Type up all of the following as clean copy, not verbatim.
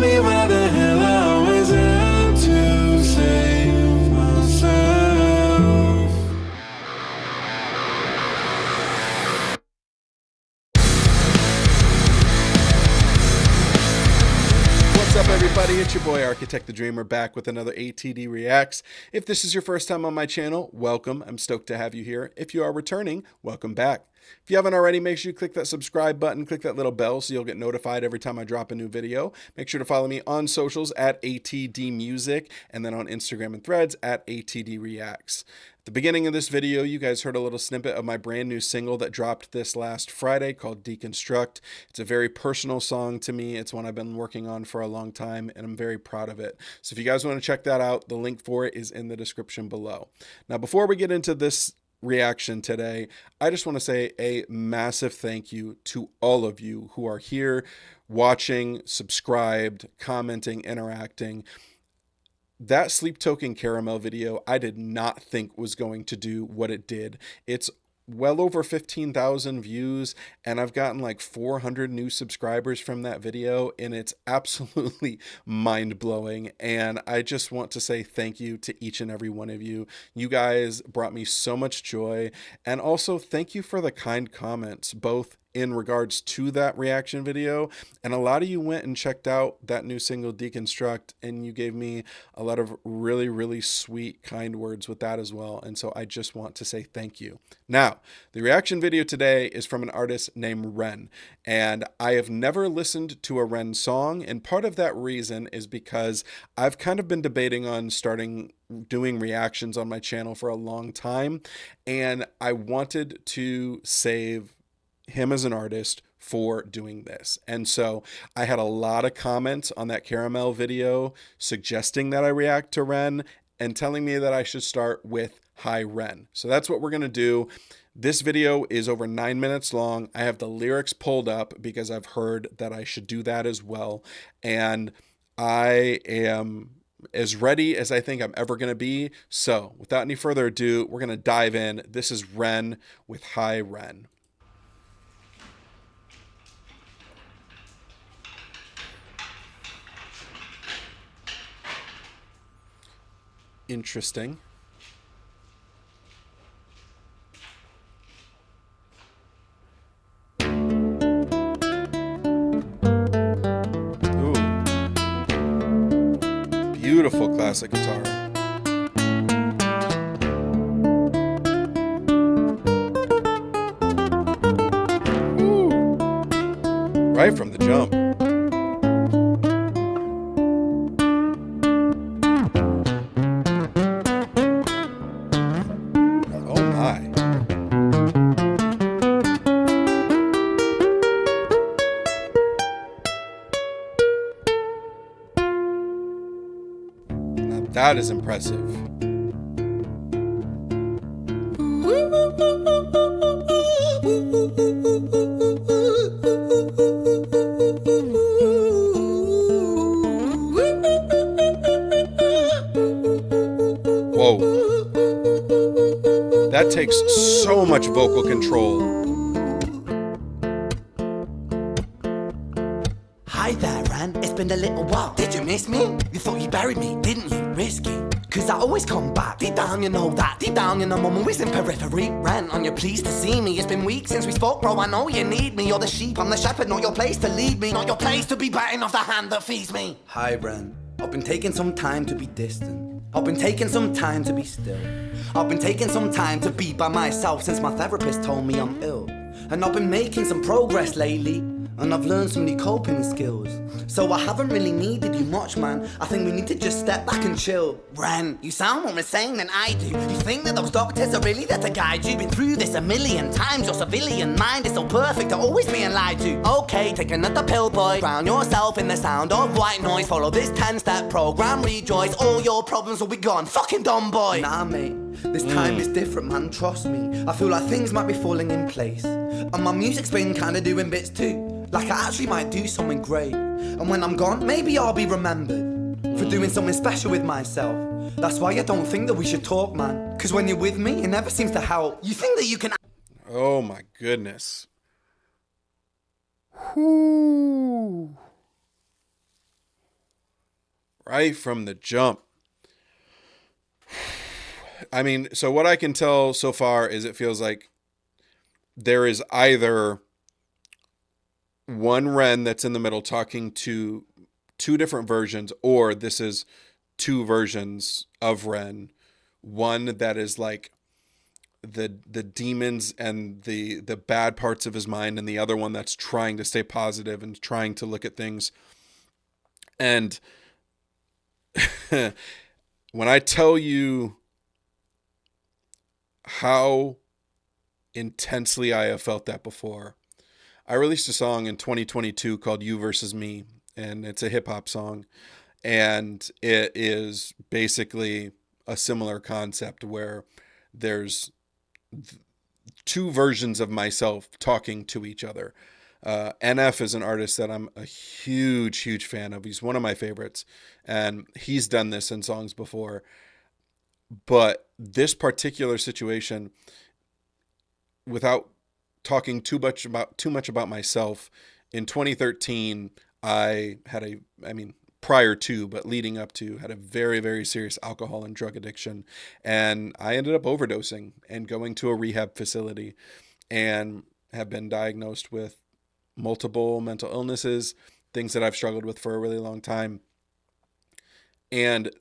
me why the hell I always have to save myself. What's up, everybody? It's your boy Architect the Dreamer back with another ATD Reacts. If this is your first time on my channel, welcome. I'm stoked to have you here. If you are returning, welcome back. If you haven't already, make sure you click that subscribe button, click that little bell so you'll get notified every time I drop a new video. Make sure to follow me on socials at ATDmusic and then on Instagram and Threads at ATDreacts. At the beginning of this video, you guys heard a little snippet of my brand new single that dropped this last Friday called Deconstruct. It's a very personal song to me. It's one I've been working on for a long time, and I'm very proud of it. So if you guys want to check that out, the link for it is in the description below. Now, before we get into this reaction today, I just want to say a massive thank you to all of you who are here watching, subscribed, commenting, interacting. That Sleep Token Caramel video, I did not think was going to do what it did. It's well over 15,000 views, and I've gotten like 400 new subscribers from that video, and it's absolutely mind-blowing. And I just want to say thank you to each and every one of you. You guys brought me so much joy, and also thank you for the kind comments, both in regards to that reaction video, and a lot of you went and checked out that new single Deconstruct, and you gave me a lot of really sweet kind words with that as well, and so I just want to say thank you. Now, the reaction video today is from an artist named REN, and I have never listened to a REN song, and part of that reason is because I've kind of been debating on starting doing reactions on my channel for a long time, and I wanted to save him as an artist for doing this. And so I had a lot of comments on that Caramel video suggesting that I react to REN and telling me that I should start with Hi REN. So that's what we're going to do. This video is over 9 minutes long. I have the lyrics pulled up because I've heard that I should do that as well. And I am as ready as I think I'm ever going to be. So without any further ado, we're going to dive in. This is REN with Hi REN. Interesting. Ooh. Beautiful classic guitar. Ooh. Right from the jump. That is impressive. Whoa. That takes so much vocal control. Hi there, Ren. It's been a little while. Did you miss me? You thought you buried me, didn't you? Risky. Cause I always come back. Deep down you know that. Deep down you know I'm always in periphery. Ren, on your pleased to see me. It's been weeks since we spoke, bro. I know you need me. You're the sheep, I'm the shepherd. Not your place to lead me. Not your place to be biting off the hand that feeds me. Hi, Ren. I've been taking some time to be distant. I've been taking some time to be still. I've been taking some time to be by myself since my therapist told me I'm ill. And I've been making some progress lately. And I've learned some new coping skills. So I haven't really needed you much, man. I think we need to just step back and chill. Ren, you sound more insane than I do. You think that those doctors are really there to guide you? Been through this a million times. Your civilian mind is so perfect at always being lied to. Okay, take another pill, boy. Drown yourself in the sound of white noise. Follow this 10-step program, rejoice. All your problems will be gone. Fucking dumb boy. Nah, mate. This time is different, man. Trust me. I feel like things might be falling in place. And my music's been kinda doing bits too. Like I actually might do something great. And when I'm gone, maybe I'll be remembered for doing something special with myself. That's why I don't think that we should talk, man. Cause when you're with me, it never seems to help. You think that you can... Oh my goodness. Whoo. right from the jump. I mean, so what I can tell so far is it feels like there is either one Ren that's in the middle talking to two different versions, or this is two versions of Ren. One that is like the demons and the bad parts of his mind, and the other one that's trying to stay positive and trying to look at things. And when I tell you how intensely I have felt that before, I released a song in 2022 called You Versus Me, and it's a hip hop song. And it is basically a similar concept where there's two versions of myself talking to each other. NF is an artist that I'm a huge fan of. He's one of my favorites, and he's done this in songs before. But this particular situation, without talking too much about myself, in 2013, prior to, but leading up to, had a very serious alcohol and drug addiction. And I ended up overdosing and going to a rehab facility, and have been diagnosed with multiple mental illnesses, things that I've struggled with for a really long time. And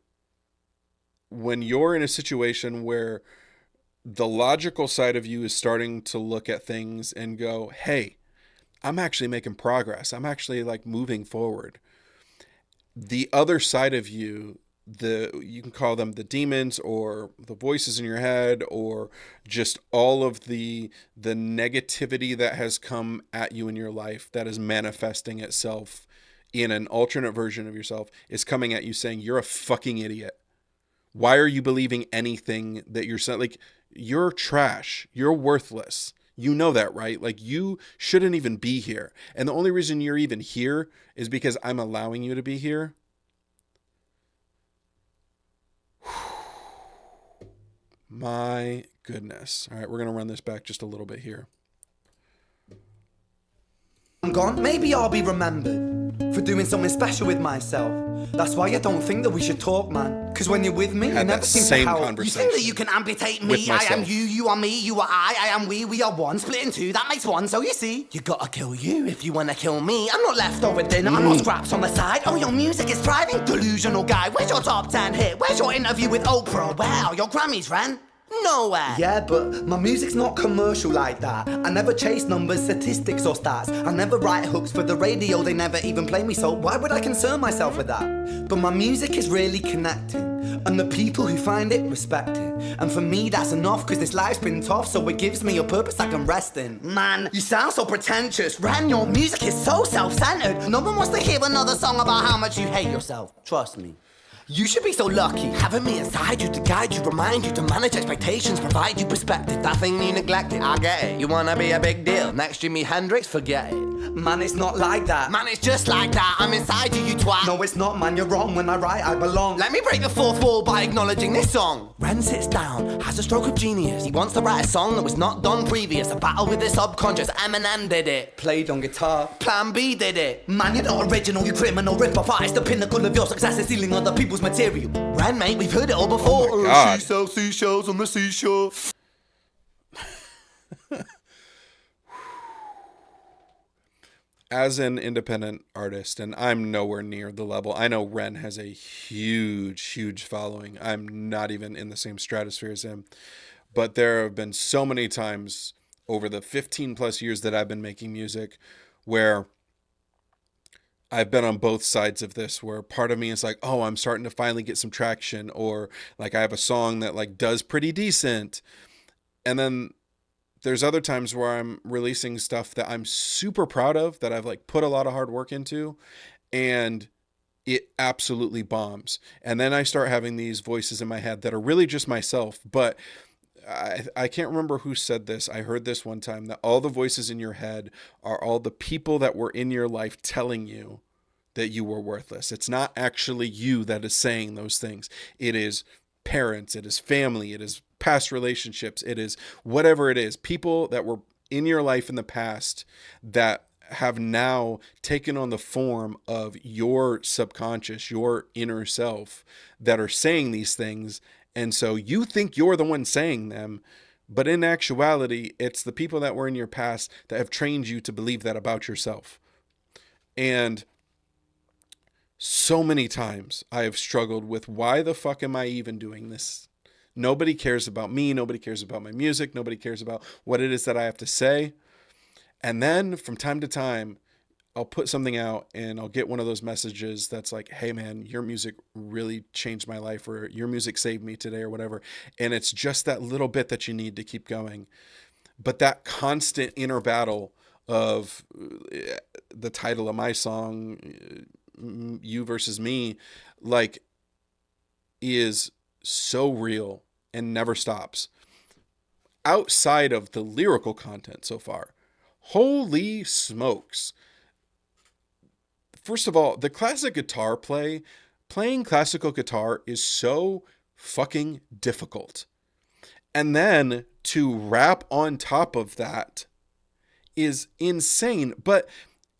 when you're in a situation where the logical side of you is starting to look at things and go, hey, I'm actually making progress. I'm actually like moving forward. The other side of you, you can call them the demons or the voices in your head, or just all of the negativity that has come at you in your life that is manifesting itself in an alternate version of yourself, is coming at you saying, you're a fucking idiot. Why are you believing anything that you're saying? Like, you're trash. You're worthless. You know that, right? Like, you shouldn't even be here. And the only reason you're even here is because I'm allowing you to be here. My goodness. All right, we're going to run this back just a little bit here. I'm gone, maybe I'll be remembered for doing something special with myself. That's why I don't think that we should talk, man. Cause when you're with me, you never seem to help. You think that you can amputate me? I am you, you are me, you are I am we are one. Split in two, that makes one. So you see, you gotta kill you if you wanna kill me. I'm not leftover dinner, I'm not scraps on the side. Oh, your music is thriving, delusional guy. Where's your top 10 hit? Where's your interview with Oprah? Wow, your Grammys, Ren? Nowhere. Yeah, but my music's not commercial like that. I never chase numbers, statistics or stats. I never write hooks for the radio, they never even play me, so why would I concern myself with that? But my music is really connecting, and the people who find it respect it. And for me that's enough, cause this life's been tough, so it gives me a purpose I can rest in. Man, you sound so pretentious. Ren, your music is so self-centered. No one wants to hear another song about how much you hate yourself. Trust me. You should be so lucky, having me inside you to guide you, remind you to manage expectations, provide you perspective. That thing you neglected, I get it. You wanna be a big deal, next Jimi Hendrix, forget it. Man, it's not like that. Man, it's just like that. I'm inside you, you twat. No, it's not, man, you're wrong. When I write, I belong. Let me break the fourth wall by acknowledging this song. Ren sits down, has a stroke of genius. He wants to write a song that was not done previous. A battle with the subconscious, Eminem did it. Played on guitar. Plan B did it. Man, you're not original, you criminal rip-off artist. The pinnacle of your success is stealing other people's material. Ren, mate, we've heard it all before. Oh my God. She sells seashells on the seashore. As an independent artist, and I'm nowhere near the level, I know Ren has a huge following. I'm not even in the same stratosphere as him. But there have been so many times over the 15 plus years that I've been making music where I've been on both sides of this, where part of me is like, oh, I'm starting to finally get some traction, or like I have a song that like does pretty decent. And then there's other times where I'm releasing stuff that I'm super proud of, that I've like put a lot of hard work into, and it absolutely bombs. And then I start having these voices in my head that are really just myself. But I can't remember who said this. I heard this one time, that all the voices in your head are all the people that were in your life telling you that you were worthless. It's not actually you that is saying those things. It is parents, it is family, it is past relationships, it is whatever it is, people that were in your life in the past that have now taken on the form of your subconscious, your inner self, that are saying these things. And so you think you're the one saying them, but in actuality, it's the people that were in your past that have trained you to believe that about yourself. And so many times I have struggled with, why the fuck am I even doing this? Nobody cares about me. Nobody cares about my music. Nobody cares about what it is that I have to say. And then from time to time, I'll put something out and I'll get one of those messages that's like, hey man, your music really changed my life, or your music saved me today, or whatever. And it's just that little bit that you need to keep going. But that constant inner battle of the title of my song, You versus Me, like, is so real and never stops. Outside of the lyrical content so far, holy smokes. First of all, the classic guitar playing classical guitar is so fucking difficult. And then to rap on top of that is insane. But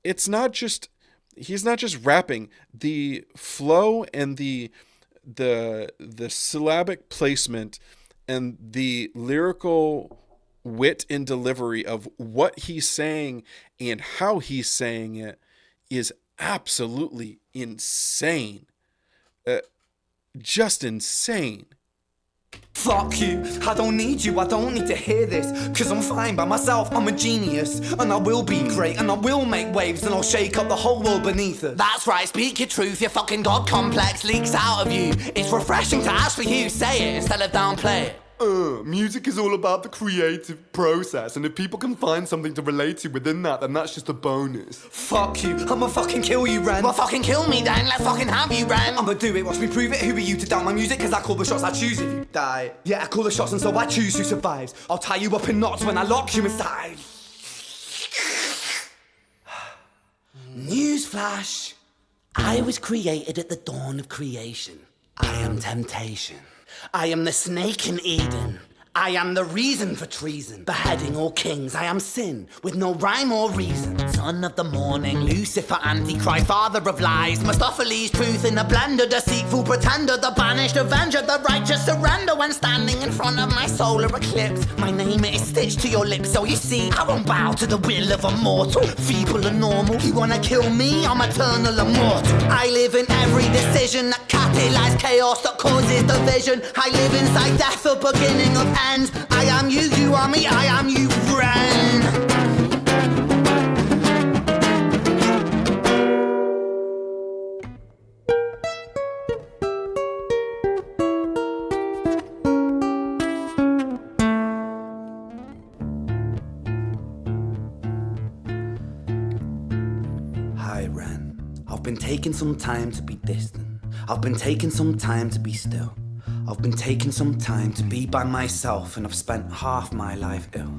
it's not just, he's not just rapping. The flow and the syllabic placement and the lyrical wit and delivery of what he's saying and how he's saying it is absolutely insane. Just insane. Fuck you, I don't need you, I don't need to hear this. Cause I'm fine by myself, I'm a genius. And I will be great, and I will make waves, and I'll shake up the whole world beneath us. That's right, speak your truth, your fucking God complex leaks out of you. It's refreshing to actually hear you say it instead of downplay it. Music is all about the creative process, and if people can find something to relate to within that, then that's just a bonus. Fuck you, I'ma fucking kill you, Ren. Well, fucking kill me then, let's fucking have you, Ren. I'ma do it, watch me prove it. Who are you to down my music? Cause I call the shots, I choose if you die. Yeah, I call the shots, and so I choose who survives. I'll tie you up in knots when I lock you inside. Newsflash, I was created at the dawn of creation. I am temptation. I am the snake in Eden. I am the reason for treason, beheading all kings. I am sin, with no rhyme or reason. Son of the morning, Lucifer, Antichrist, father of lies. Mephistopheles, truth in a blender, deceitful pretender, the banished avenger, the righteous surrender. When standing in front of my solar eclipse, my name is stitched to your lips. So you see, I won't bow to the will of a mortal, feeble and normal. You wanna kill me? I'm eternal immortal. I live in every decision that catalyzes chaos, that causes division. I live inside death, the beginning of end. I am you, you are me, I am you, Ren. Hi, Ren. I've been taking some time to be distant. I've been taking some time to be still. I've been taking some time to be by myself, and I've spent half my life ill.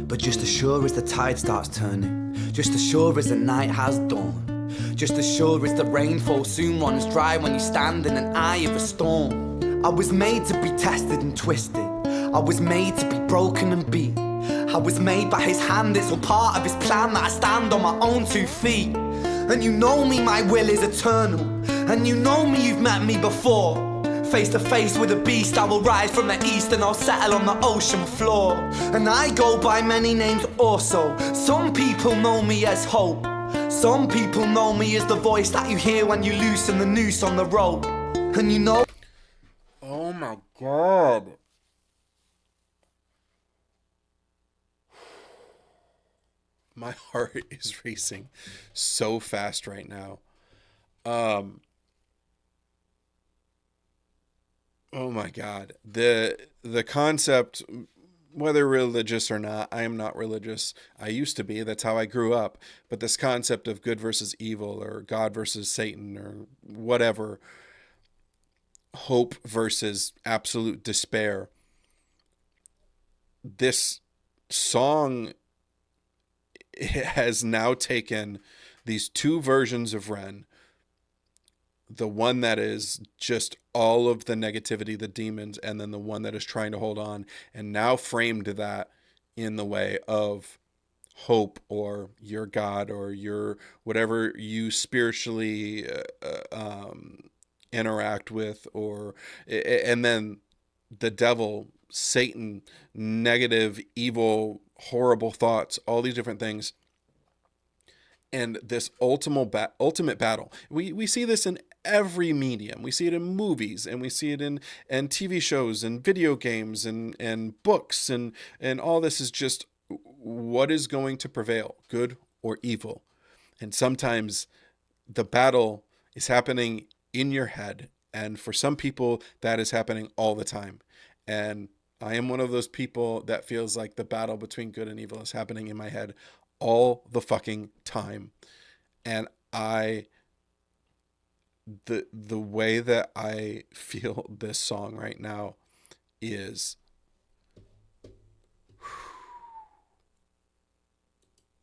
But just as sure as the tide starts turning, just as sure as the night has dawned, just as sure as the rainfall soon runs dry when you stand in an eye of a storm. I was made to be tested and twisted. I was made to be broken and beat. I was made by his hand, it's all part of his plan that I stand on my own 2 feet. And you know me, my will is eternal. And you know me, you've met me before. Face to face with a beast, I will rise from the east and I'll settle on the ocean floor. And I go by many names also. Some people know me as hope. Some people know me as the voice that you hear when you loosen the noose on the rope. And you know... Oh my God. My heart is racing so fast right now. Oh my God. The concept, whether religious or not, I am not religious. I used to be. That's how I grew up. But this concept of good versus evil, or God versus Satan, or whatever, hope versus absolute despair. This song has now taken these 2 versions of Ren. The one that is just all of the negativity, the demons, and then the one that is trying to hold on, and now framed that in the way of hope or your God or your whatever you spiritually interact with, or and then the devil, Satan, negative, evil, horrible thoughts, all these different things, and this ultimate battle. We see this in every medium. We see it in movies, and we see it in TV shows and video games and books, and all this is just what is going to prevail, good or evil. And sometimes the battle is happening in your head, and for some people that is happening all the time. And I am one of those people that feels like the battle between good and evil is happening in my head all the fucking time. And the way that I feel this song right now is,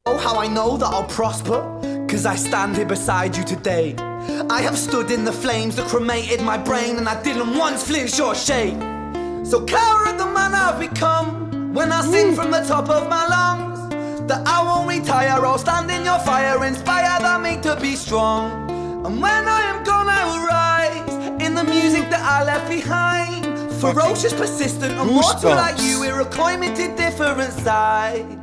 Oh, how I know that I'll prosper, 'cause I stand here beside you today. I have stood in the flames that cremated my brain, and I didn't once flinch or shake. So coward the man I've become, when I sing from the top of my lungs, that I won't retire, I'll stand in your fire, inspired by me to be strong. And when I am gone, I will rise in the music that I left behind. Ferocious, persistent, and mortal like you, we're a climate different side.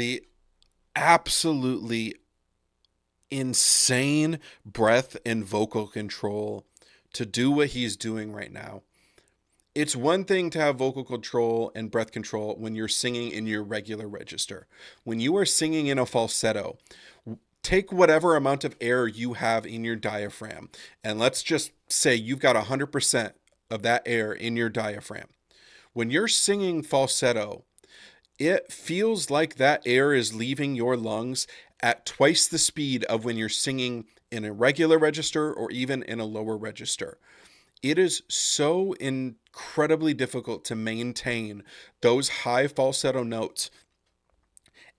the absolutely insane breath and vocal control to do what he's doing right now. It's one thing to have vocal control and breath control when you're singing in your regular register. When you are singing in a falsetto, take whatever amount of air you have in your diaphragm, and let's just say you've got 100% of that air in your diaphragm. When you're singing falsetto, it feels like that air is leaving your lungs at twice the speed of when you're singing in a regular register or even in a lower register. It is so incredibly difficult to maintain those high falsetto notes,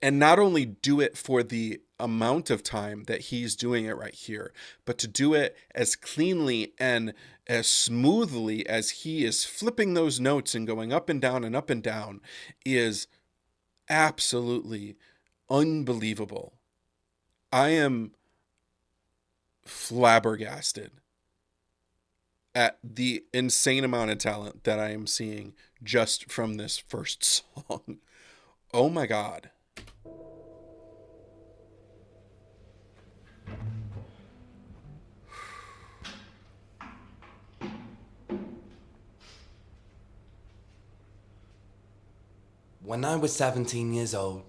and not only do it for the amount of time that he's doing it right here, but to do it as cleanly and as smoothly as he is flipping those notes and going up and down is absolutely unbelievable. I am flabbergasted at the insane amount of talent that I am seeing just from this first song. Oh my God. When I was 17 years old,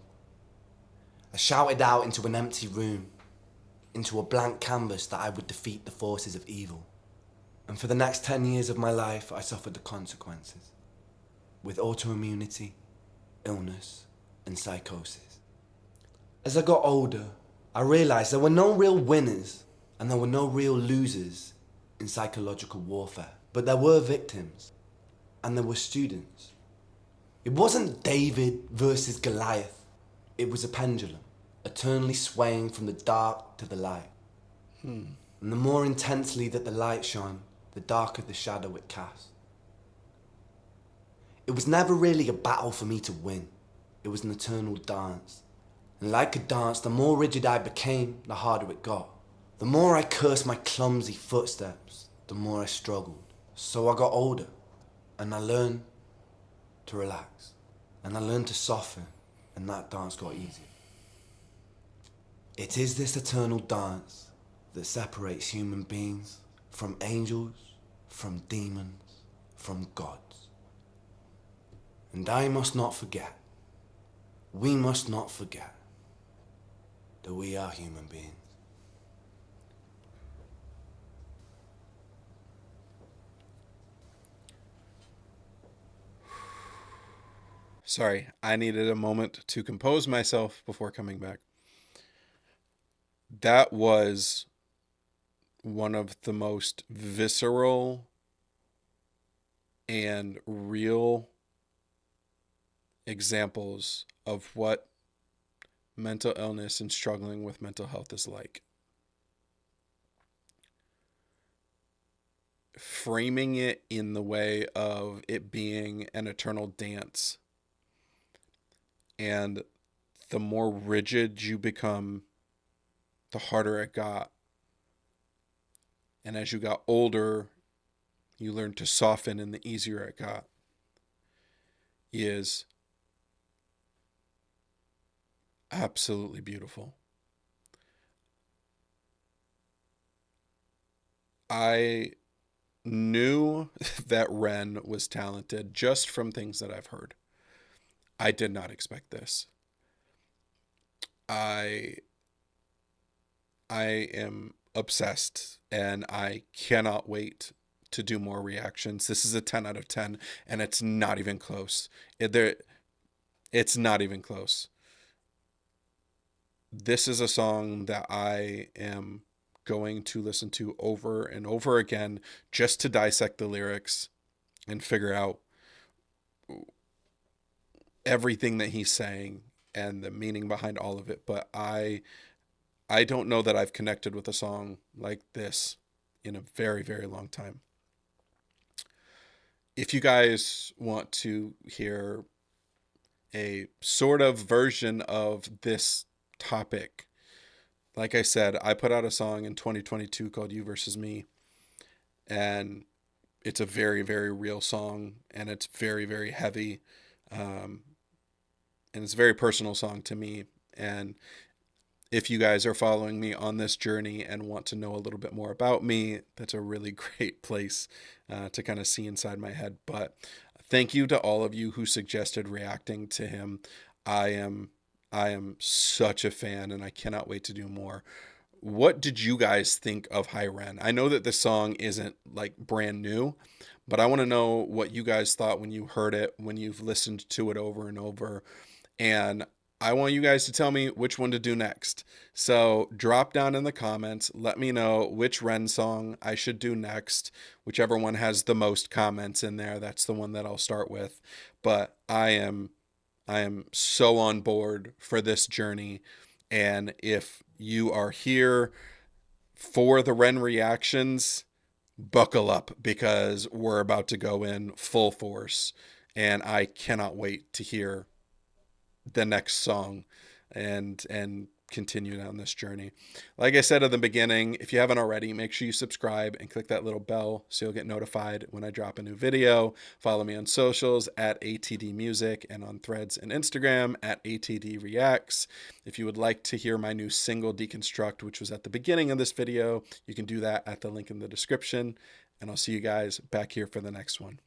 I shouted out into an empty room, into a blank canvas, that I would defeat the forces of evil. And for the next 10 years of my life, I suffered the consequences, with autoimmunity, illness, and psychosis. As I got older, I realized there were no real winners and there were no real losers in psychological warfare, but there were victims and there were students. It wasn't David versus Goliath. It was a pendulum, eternally swaying from the dark to the light. And the more intensely that the light shone, the darker the shadow it cast. It was never really a battle for me to win. It was an eternal dance. And like a dance, the more rigid I became, the harder it got. The more I cursed my clumsy footsteps, the more I struggled. So I got older, and I learned to relax, and I learned to soften, and that dance got easier. It is this eternal dance that separates human beings from angels, from demons, from gods. And I must not forget, we must not forget, that we are human beings. Sorry, I needed a moment to compose myself before coming back. That was one of the most visceral and real examples of what mental illness and struggling with mental health is like. Framing it in the way of it being an eternal dance. And the more rigid you become, the harder it got. And as you got older, you learned to soften, and the easier it got. Is absolutely beautiful. I knew that REN was talented just from things that I've heard. I did not expect this. I am obsessed, and I cannot wait to do more reactions. This is a 10 out of 10, and it's not even close. It's not even close. This is a song that I am going to listen to over and over again just to dissect the lyrics and figure out everything that he's saying and the meaning behind all of it. But I don't know that I've connected with a song like this in a very, very long time. If you guys want to hear a sort of version of this topic, like I said, I put out a song in 2022 called You Versus Me, and it's a very, very real song, and it's very, very heavy, and it's a very personal song to me. And if you guys are following me on this journey and want to know a little bit more about me, that's a really great place to kind of see inside my head. But thank you to all of you who suggested reacting to him. I am such a fan, and I cannot wait to do more. What did you guys think of High Ren? I know that this song isn't like brand new, but I want to know what you guys thought when you heard it, when you've listened to it over and over. And I want you guys to tell me which one to do next. So drop down in the comments. Let me know which REN song I should do next. Whichever one has the most comments in there, that's the one that I'll start with. But I am so on board for this journey. And if you are here for the REN reactions, buckle up, because we're about to go in full force. And I cannot wait to hear the next song and continue down this journey. Like I said at the beginning, if you haven't already, make sure you subscribe and click that little bell so you'll get notified when I drop a new video. Follow me on socials at ATDmusic and on Threads and Instagram at ATDreacts. If you would like to hear my new single Deconstruct, which was at the beginning of this video, you can do that at the link in the description. And I'll see you guys back here for the next one.